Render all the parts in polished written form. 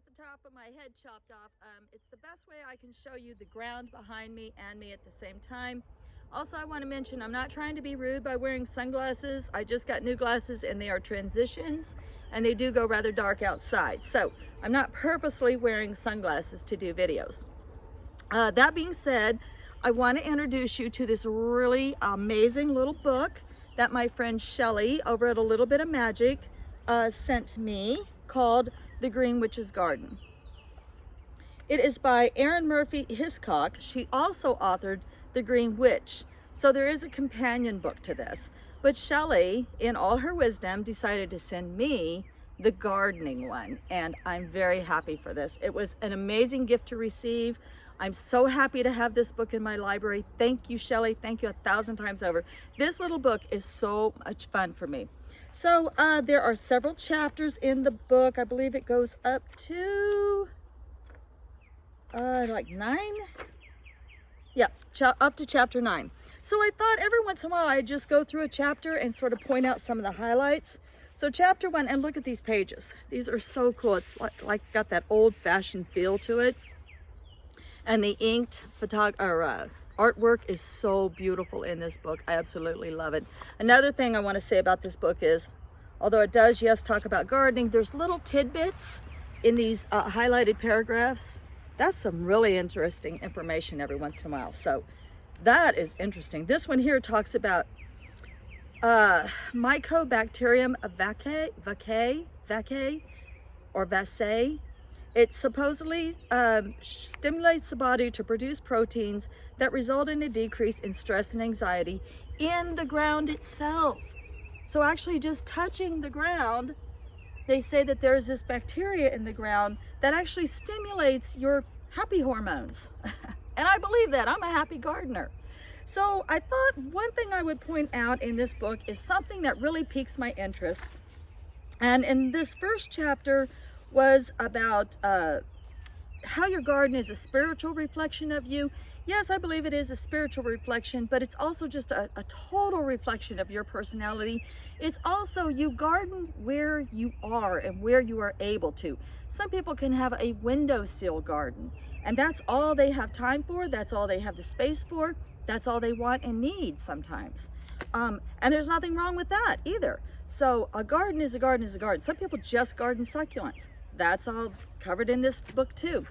got the top of my head chopped off. It's the best way I can show you the ground behind me and me at the same time. Also, I want to mention I'm not trying to be rude by wearing sunglasses. I just got new glasses and they are transitions and they do go rather dark outside. So I'm not purposely wearing sunglasses to do videos. That being said, I want to introduce you to this really amazing little book that my friend Shelly over at A Little Bit of Magic sent me called The Green Witch's Garden. It is by Erin Murphy Hiscock. She also authored The Green Witch. So there is a companion book to this. But Shelly, in all her wisdom, decided to send me the gardening one. And I'm very happy for this. It was an amazing gift to receive. I'm so happy to have this book in my library. Thank you, Shelly. Thank you 1,000 times over. This little book is so much fun for me. So there are several chapters in the book. I believe it goes up to like 9. Yep, up to chapter 9. So I thought every once in a while I'd just go through a chapter and sort of point out some of the highlights. So chapter 1, and look at these pages. These are so cool. It's like got that old-fashioned feel to it. And the inked artwork is so beautiful in this book. I absolutely love it. Another thing I want to say about this book is, although it does, yes, talk about gardening, there's little tidbits in these highlighted paragraphs. That's some really interesting information every once in a while. So that is interesting. This one here talks about Mycobacterium vaccae or vaccae. It supposedly stimulates the body to produce proteins that result in a decrease in stress and anxiety in the ground itself. So actually just touching the ground, they say that there's this bacteria in the ground that actually stimulates your happy hormones. And I believe that. I'm a happy gardener. So I thought one thing I would point out in this book is something that really piques my interest. And in this first chapter was about how your garden is a spiritual reflection of you. Yes, I believe it is a spiritual reflection, but it's also just a total reflection of your personality. It's also, you garden where you are and where you are able to. Some people can have a windowsill garden, and that's all they have time for. That's all they have the space for. That's all they want and need sometimes. And there's nothing wrong with that either. So a garden is a garden is a garden. Some people just garden succulents. That's all covered in this book too.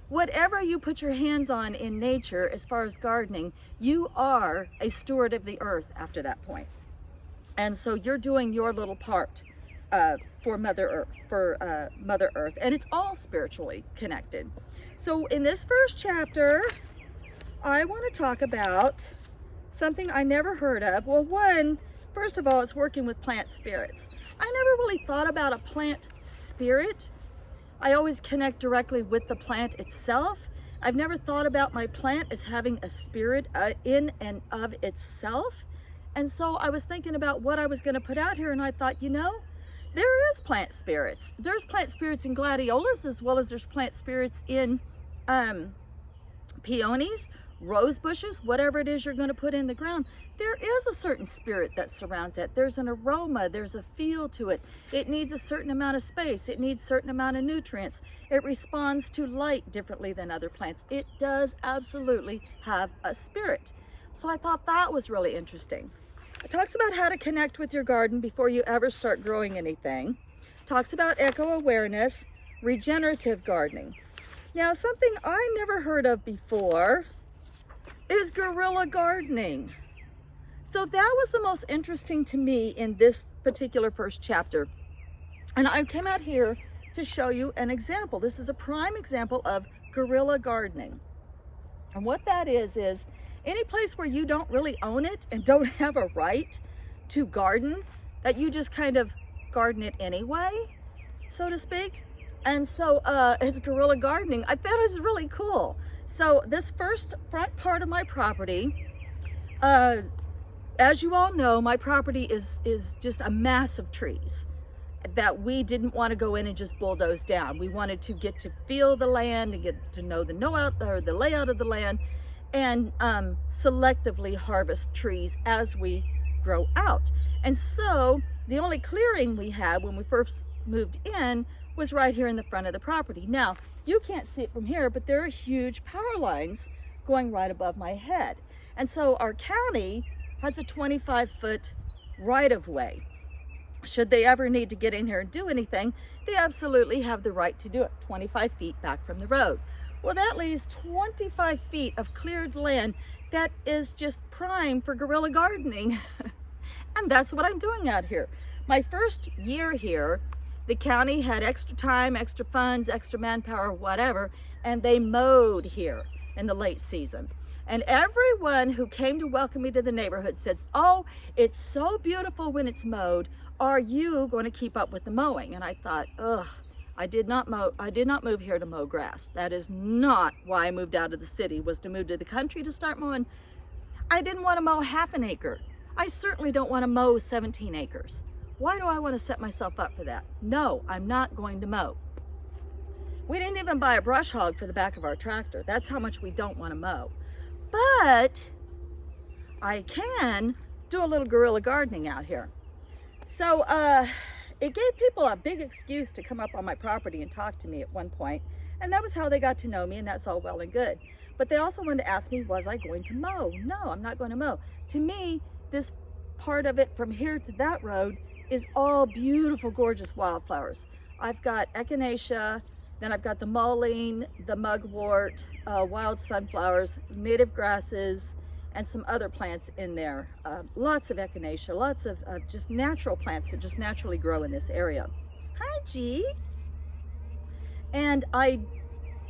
Whatever you put your hands on in nature as far as gardening, you are a steward of the earth after that point. And so you're doing your little part for Mother Earth, and it's all spiritually connected. So in this first chapter, I want to talk about something I never heard of. Well, first of all, it's working with plant spirits. I never really thought about a plant spirit. I always connect directly with the plant itself. I've never thought about my plant as having a spirit in and of itself. And so I was thinking about what I was going to put out here, and I thought, you know, there is plant spirits. There's plant spirits in gladiolas, as well as there's plant spirits in peonies, rose bushes, whatever it is you're going to put in the ground. There is a certain spirit that surrounds it. There's an aroma, there's a feel to it. It needs a certain amount of space. It needs a certain amount of nutrients. It responds to light differently than other plants. It does absolutely have a spirit. So I thought that was really interesting. It talks about how to connect with your garden before you ever start growing anything. It talks about eco-awareness, regenerative gardening. Now, something I never heard of before is guerrilla gardening. So that was the most interesting to me in this particular first chapter. And I came out here to show you an example. This is a prime example of guerrilla gardening. And what that is any place where you don't really own it and don't have a right to garden, that you just kind of garden it anyway, so to speak. And so it's guerrilla gardening. I thought it was really cool. So this first front part of my property, as you all know, my property is just a mass of trees that we didn't want to go in and just bulldoze down. We wanted to get to feel the land and get to know the layout of the land, and selectively harvest trees as we grow out. And so the only clearing we had when we first moved in was right here in the front of the property. Now, you can't see it from here, but there are huge power lines going right above my head. And so our county has a 25-foot right-of-way. Should they ever need to get in here and do anything, they absolutely have the right to do it, 25 feet back from the road. Well, that leaves 25 feet of cleared land that is just prime for guerrilla gardening. And that's what I'm doing out here. My first year here, the county had extra time, extra funds, extra manpower, whatever, and they mowed here in the late season. And everyone who came to welcome me to the neighborhood says, "Oh, it's so beautiful when it's mowed. Are you going to keep up with the mowing?" And I thought, ugh, I did not move here to mow grass. That is not why I moved out of the city, was to move to the country to start mowing. I didn't want to mow half an acre. I certainly don't want to mow 17 acres. Why do I want to set myself up for that? No, I'm not going to mow. We didn't even buy a brush hog for the back of our tractor. That's how much we don't want to mow. But I can do a little guerrilla gardening out here. So it gave people a big excuse to come up on my property and talk to me at one point, and that was how they got to know me, and that's all well and good. But they also wanted to ask me, was I going to mow? No, I'm not going to mow. To me, this part of it from here to that road is all beautiful, gorgeous wildflowers. I've got echinacea, then I've got the mullein, the mugwort, wild sunflowers, native grasses, and some other plants in there. Lots of echinacea, lots of just natural plants that just naturally grow in this area. Hi, G. And I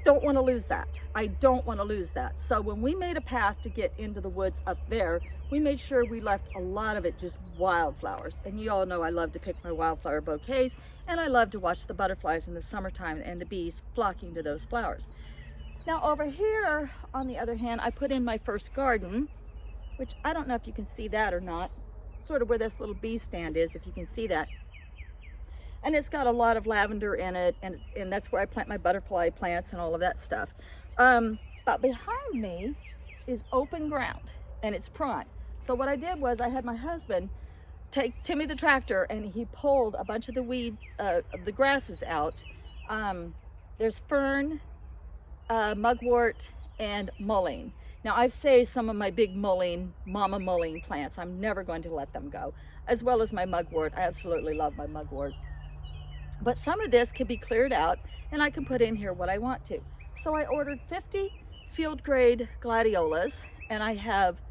don't want to lose that. I don't want to lose that. So when we made a path to get into the woods up there, we made sure we left a lot of it just wildflowers. And you all know I love to pick my wildflower bouquets, and I love to watch the butterflies in the summertime and the bees flocking to those flowers. Now over here, on the other hand, I put in my first garden, which I don't know if you can see that or not, sort of where this little bee stand is, if you can see that. And it's got a lot of lavender in it, and that's where I plant my butterfly plants and all of that stuff. But behind me is open ground, and it's prime. So what I did was I had my husband take Timmy the tractor, and he pulled a bunch of the weeds, the grasses out. There's fern, mugwort, and mullein. Now I've saved some of my big mullein, mama mullein plants. I'm never going to let them go, as well as my mugwort. I absolutely love my mugwort. But some of this can be cleared out, and I can put in here what I want to. So I ordered 50 field grade gladiolas, and I have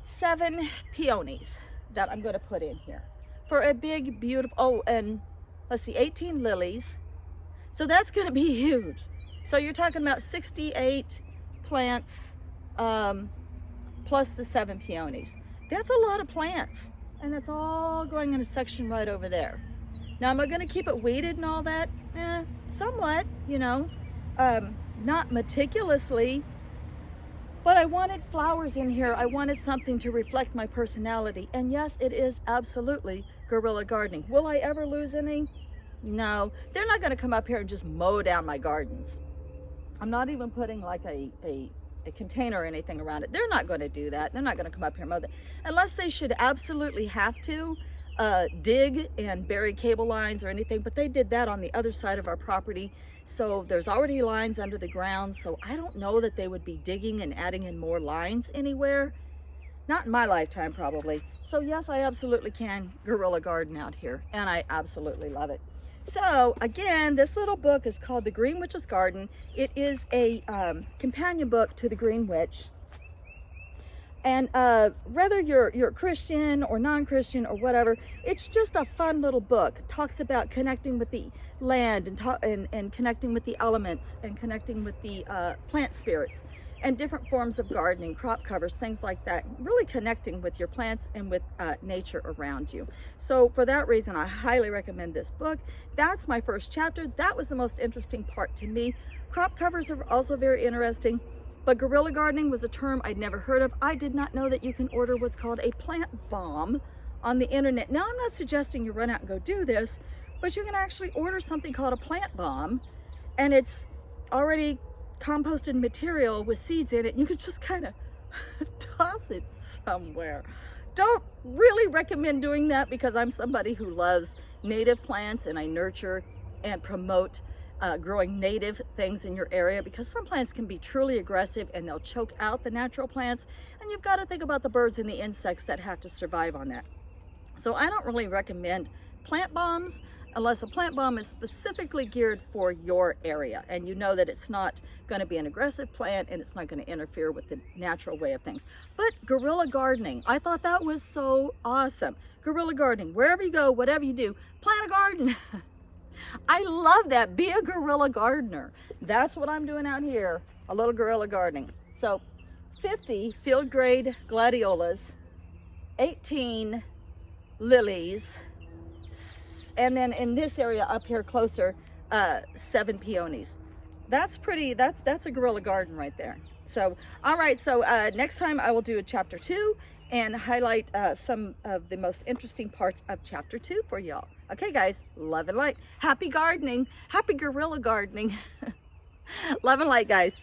7 peonies that I'm going to put in here for a big, beautiful, oh, and let's see, 18 lilies. So that's going to be huge. So you're talking about 68 plants plus the 7 peonies. That's a lot of plants, and that's all going in a section right over there. Now, am I going to keep it weeded and all that? Somewhat, you know, not meticulously, but I wanted flowers in here. I wanted something to reflect my personality. And yes, it is absolutely guerrilla gardening. Will I ever lose any? No, they're not going to come up here and just mow down my gardens. I'm not even putting like a container or anything around it. They're not going to do that. They're not going to come up here and mow that. Unless they should absolutely have to. Dig and bury cable lines or anything, but they did that on the other side of our property, so there's already lines under the ground, so I don't know that they would be digging and adding in more lines anywhere. Not in my lifetime, probably. So yes, I absolutely can guerrilla garden out here, and I absolutely love it. So again, this little book is called The Green Witch's Garden. It is a companion book to The Green Witch. And whether you're Christian or non-Christian or whatever, it's just a fun little book. It talks about connecting with the land and connecting with the elements and connecting with the plant spirits and different forms of gardening, crop covers, things like that. Really connecting with your plants and with nature around you. So for that reason, I highly recommend this book. That's my first chapter. That was the most interesting part to me. Crop covers are also very interesting. But guerrilla gardening was a term I'd never heard of. I did not know that you can order what's called a plant bomb on the internet. Now, I'm not suggesting you run out and go do this, but you can actually order something called a plant bomb, and it's already composted material with seeds in it. You can just kind of toss it somewhere. don't really recommend doing that because I'm somebody who loves native plants and I nurture and promote growing native things in your area, because some plants can be truly aggressive and they'll choke out the natural plants, and you've got to think about the birds and the insects that have to survive on that. So I don't really recommend plant bombs unless a plant bomb is specifically geared for your area and you know that it's not going to be an aggressive plant and it's not going to interfere with the natural way of things. But guerrilla gardening, I thought that was so awesome. Guerrilla gardening, wherever you go, whatever you do, plant a garden. I love that. Be a guerrilla gardener. That's what I'm doing out here, a little guerrilla gardening. So 50 field grade gladiolas, 18 lilies, and then in this area up here closer, 7 peonies. That's pretty, that's a guerrilla garden right there. So, all right, so next time I will do a chapter 2 and highlight some of the most interesting parts of chapter 2 for y'all. Okay, guys, love and light. Happy gardening. Happy guerrilla gardening. Love and light, guys.